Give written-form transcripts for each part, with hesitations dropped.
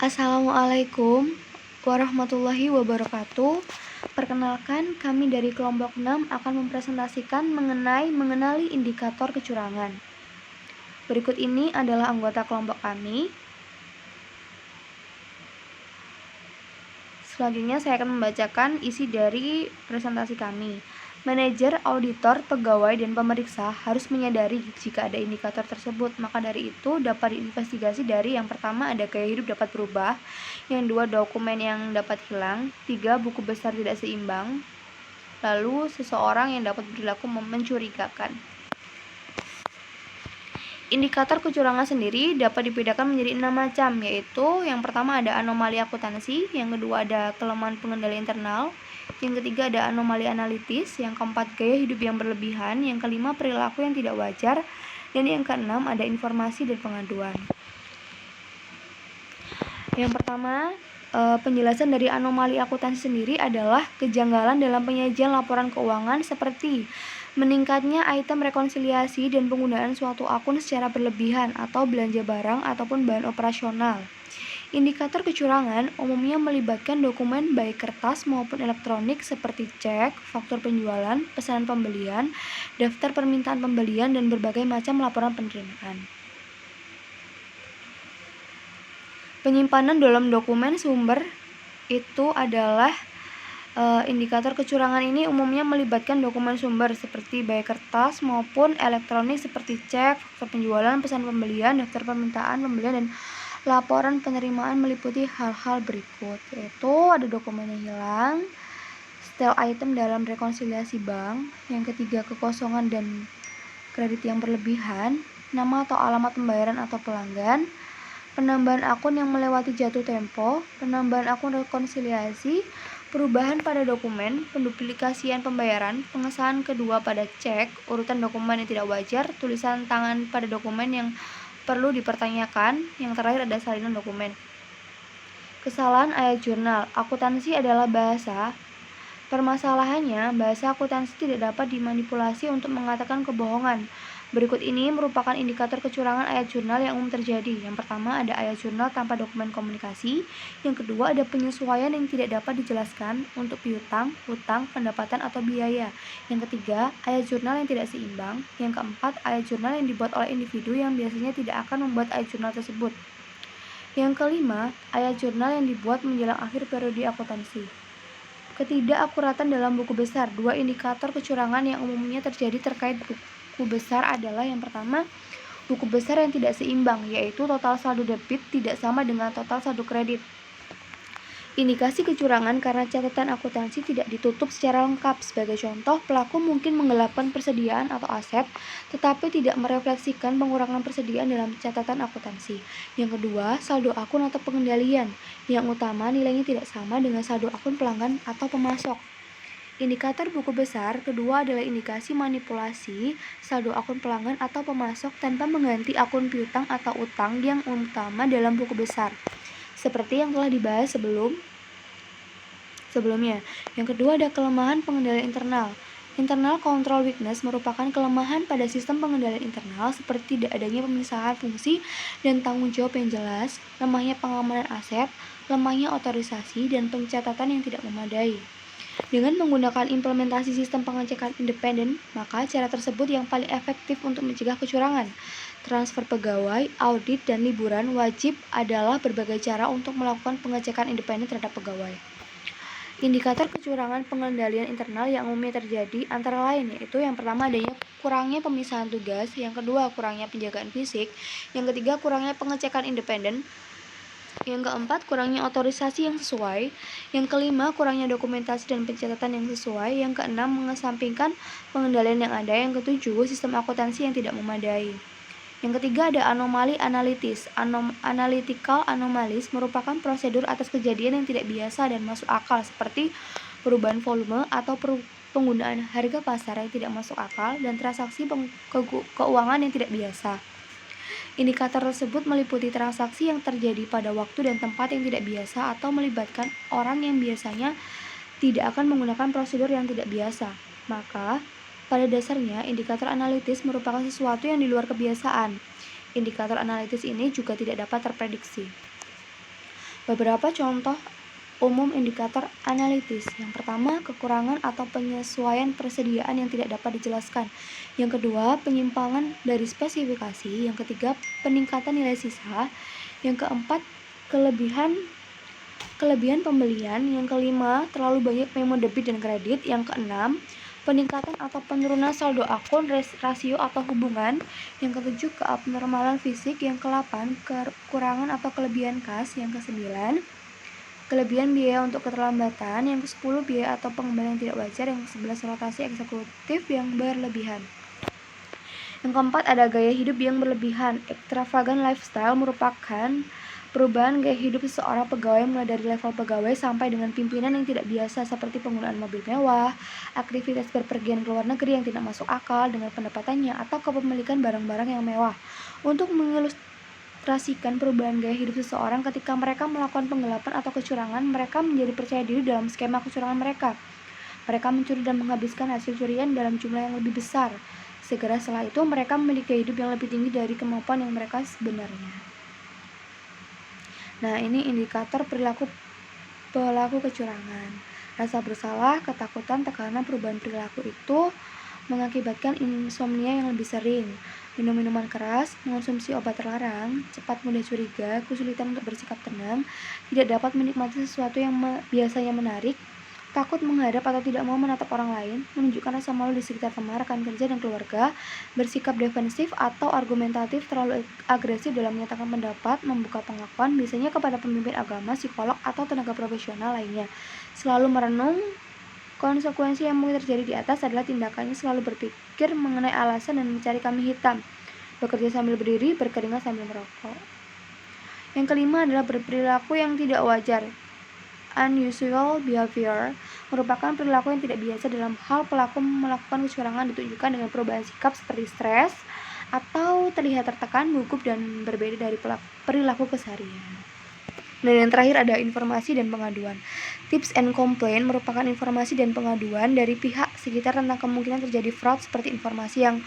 Assalamualaikum warahmatullahi wabarakatuh. Perkenalkan, kami dari kelompok 6 akan mempresentasikan mengenali indikator kecurangan. Berikut ini adalah anggota kelompok kami. Selanjutnya saya akan membacakan isi dari presentasi kami. Manajer, auditor, pegawai, dan pemeriksa harus menyadari jika ada indikator tersebut. Maka dari itu dapat diinvestigasi dari yang pertama ada gaya hidup dapat berubah, yang dua dokumen yang dapat hilang, tiga buku besar tidak seimbang, lalu seseorang yang dapat berlaku mencurigakan. Indikator kecurangan sendiri dapat dibedakan menjadi 6 macam, yaitu yang pertama ada anomali akuntansi, yang kedua ada kelemahan pengendalian internal, yang ketiga ada anomali analitis, yang keempat gaya hidup yang berlebihan, yang kelima perilaku yang tidak wajar, dan yang keenam ada informasi dan pengaduan. Yang pertama, penjelasan dari anomali akuntansi sendiri adalah kejanggalan dalam penyajian laporan keuangan seperti meningkatnya item rekonsiliasi dan penggunaan suatu akun secara berlebihan atau belanja barang ataupun bahan operasional. Indikator kecurangan umumnya melibatkan dokumen baik kertas maupun elektronik seperti cek, faktur penjualan, pesanan pembelian, daftar permintaan pembelian, dan berbagai macam laporan penerimaan. Penyimpanan dalam dokumen sumber itu adalah indikator kecurangan ini umumnya melibatkan dokumen sumber seperti baik kertas maupun elektronik seperti cek, faktur penjualan, pesan pembelian, daftar permintaan pembelian, dan laporan penerimaan meliputi hal-hal berikut, yaitu ada dokumen yang hilang, setel item dalam rekonsiliasi bank, yang ketiga kekosongan dan kredit yang berlebihan, nama atau alamat pembayaran atau pelanggan, penambahan akun yang melewati jatuh tempo, penambahan akun rekonsiliasi, perubahan pada dokumen, penduplikasian pembayaran, pengesahan kedua pada cek, urutan dokumen yang tidak wajar, tulisan tangan pada dokumen yang perlu dipertanyakan, yang terakhir ada salinan dokumen. Kesalahan ayat jurnal. Akuntansi adalah bahasa. Permasalahannya, bahasa akuntansi tidak dapat dimanipulasi untuk mengatakan kebohongan. Berikut ini merupakan indikator kecurangan ayat jurnal yang umum terjadi. Yang pertama ada ayat jurnal tanpa dokumen komunikasi. Yang kedua ada penyesuaian yang tidak dapat dijelaskan untuk piutang, hutang, pendapatan, atau biaya. Yang ketiga, ayat jurnal yang tidak seimbang. Yang keempat, ayat jurnal yang dibuat oleh individu yang biasanya tidak akan membuat ayat jurnal tersebut. Yang kelima, ayat jurnal yang dibuat menjelang akhir periode akuntansi. Ketidakakuratan dalam buku besar. Dua indikator kecurangan yang umumnya terjadi terkait buku besar adalah yang pertama, buku besar yang tidak seimbang, yaitu total saldo debit tidak sama dengan total saldo kredit. Indikasi kecurangan karena catatan akuntansi tidak ditutup secara lengkap. Sebagai contoh, pelaku mungkin menggelapkan persediaan atau aset, tetapi tidak merefleksikan pengurangan persediaan dalam catatan akuntansi. Yang kedua, saldo akun atau pengendalian. Yang utama, nilainya tidak sama dengan saldo akun pelanggan atau pemasok. Indikator buku besar kedua adalah indikasi manipulasi saldo akun pelanggan atau pemasok tanpa mengganti akun piutang atau utang yang utama dalam buku besar, seperti yang telah dibahas sebelumnya. Yang kedua ada kelemahan pengendalian internal. Internal control weakness merupakan kelemahan pada sistem pengendalian internal seperti tidak adanya pemisahan fungsi dan tanggung jawab yang jelas, lemahnya pengamanan aset, lemahnya otorisasi, dan pencatatan yang tidak memadai. Dengan menggunakan implementasi sistem pengecekan independen, maka cara tersebut yang paling efektif untuk mencegah kecurangan. Transfer pegawai, audit, dan liburan wajib adalah berbagai cara untuk melakukan pengecekan independen terhadap pegawai. Indikator kecurangan pengendalian internal yang umumnya terjadi antara lain yaitu yang pertama adanya kurangnya pemisahan tugas, yang kedua kurangnya penjagaan fisik, yang ketiga kurangnya pengecekan independen, yang keempat, kurangnya otorisasi yang sesuai. Yang kelima, kurangnya dokumentasi dan pencatatan yang sesuai. Yang keenam, mengesampingkan pengendalian yang ada. Yang ketujuh, sistem akuntansi yang tidak memadai. Yang ketiga, ada anomali analitis. Analytical anomalies merupakan prosedur atas kejadian yang tidak biasa dan masuk akal, seperti perubahan volume atau penggunaan harga pasar yang tidak masuk akal dan transaksi keuangan yang tidak biasa. Indikator tersebut meliputi transaksi yang terjadi pada waktu dan tempat yang tidak biasa atau melibatkan orang yang biasanya tidak akan menggunakan prosedur yang tidak biasa. Maka, pada dasarnya, indikator analitis merupakan sesuatu yang di luar kebiasaan. Indikator analitis ini juga tidak dapat terprediksi. Beberapa contoh umum indikator analitis. Yang pertama, kekurangan atau penyesuaian persediaan yang tidak dapat dijelaskan. Yang kedua, penyimpangan dari spesifikasi. Yang ketiga, peningkatan nilai sisa. Yang keempat, kelebihan pembelian. Yang kelima, terlalu banyak memo debit dan kredit. Yang keenam, peningkatan atau penurunan saldo akun, rasio atau hubungan. Yang ketujuh, keabnormalan fisik. Yang ke-8, kekurangan atau kelebihan kas. Yang ke-9, kelebihan biaya untuk keterlambatan. Yang ke-10, biaya atau pengembalian tidak wajar. Yang ke-11, rotasi eksekutif yang berlebihan. Yang keempat, ada gaya hidup yang berlebihan. Extravagant lifestyle merupakan perubahan gaya hidup seseorang pegawai mulai dari level pegawai sampai dengan pimpinan yang tidak biasa, seperti penggunaan mobil mewah, aktivitas berpergian ke luar negeri yang tidak masuk akal dengan pendapatannya, atau kepemilikan barang-barang yang mewah. Untuk mengilustrasikan perubahan gaya hidup seseorang ketika mereka melakukan penggelapan atau kecurangan, mereka menjadi percaya diri dalam skema kecurangan mereka. Mereka mencuri dan menghabiskan hasil curian dalam jumlah yang lebih besar. Segera setelah itu, mereka memiliki hidup yang lebih tinggi dari kemampuan yang mereka sebenarnya. Nah, ini indikator perilaku pelaku kecurangan. Rasa bersalah, ketakutan, tekanan perubahan perilaku itu mengakibatkan insomnia yang lebih sering, minum minuman keras, mengonsumsi obat terlarang, cepat mudah curiga, kesulitan untuk bersikap tenang, tidak dapat menikmati sesuatu yang biasanya menarik, takut menghadap atau tidak mau menatap orang lain, menunjukkan rasa malu di sekitar teman, rekan kerja, dan keluarga, bersikap defensif atau argumentatif, terlalu agresif dalam menyatakan pendapat, membuka pengakuan, biasanya kepada pemimpin agama, psikolog, atau tenaga profesional lainnya. Selalu merenung konsekuensi yang mungkin terjadi di atas adalah tindakannya selalu berpikir mengenai alasan dan mencari kambing hitam, bekerja sambil berdiri, berkeringat sambil merokok. Yang kelima adalah berperilaku yang tidak wajar. Unusual behavior merupakan perilaku yang tidak biasa dalam hal pelaku melakukan kecurangan ditunjukkan dengan perubahan sikap seperti stres atau terlihat tertekan, gugup, dan berbeda dari perilaku keseharian. Dan yang terakhir ada informasi dan pengaduan. Tips and complaint merupakan informasi dan pengaduan dari pihak sekitar tentang kemungkinan terjadi fraud seperti informasi yang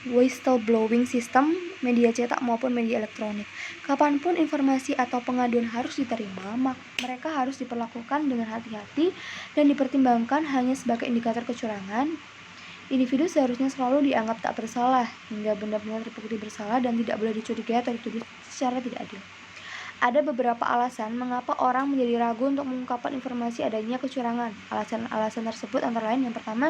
whistleblowing system, media cetak maupun media elektronik. Kapanpun informasi atau pengaduan harus diterima, mereka harus diperlakukan dengan hati-hati dan dipertimbangkan hanya sebagai indikator kecurangan. Individu seharusnya selalu dianggap tak bersalah hingga benar-benar terbukti bersalah dan tidak boleh dicurigai atau dituduh secara tidak adil. Ada beberapa alasan mengapa orang menjadi ragu untuk mengungkapkan informasi adanya kecurangan. Alasan-alasan tersebut antara lain, yang pertama,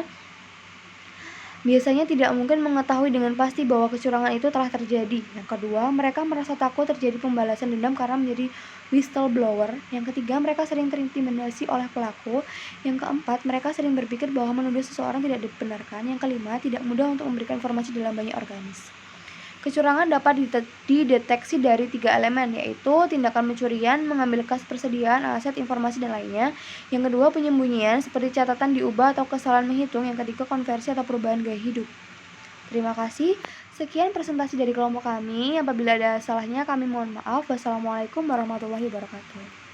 biasanya tidak mungkin mengetahui dengan pasti bahwa kecurangan itu telah terjadi. Yang kedua, mereka merasa takut terjadi pembalasan dendam karena menjadi whistleblower. Yang ketiga, mereka sering terintimidasi oleh pelaku. Yang keempat, mereka sering berpikir bahwa menuduh seseorang tidak dibenarkan. Yang kelima, tidak mudah untuk memberikan informasi dalam banyak organisasi. Kecurangan dapat dideteksi dari 3 elemen, yaitu tindakan pencurian, mengambil kas persediaan, aset, informasi, dan lainnya. Yang kedua, penyembunyian, seperti catatan diubah atau kesalahan menghitung. Yang ketiga, konversi atau perubahan gaya hidup. Terima kasih. Sekian presentasi dari kelompok kami. Apabila ada salahnya, kami mohon maaf. Wassalamualaikum warahmatullahi wabarakatuh.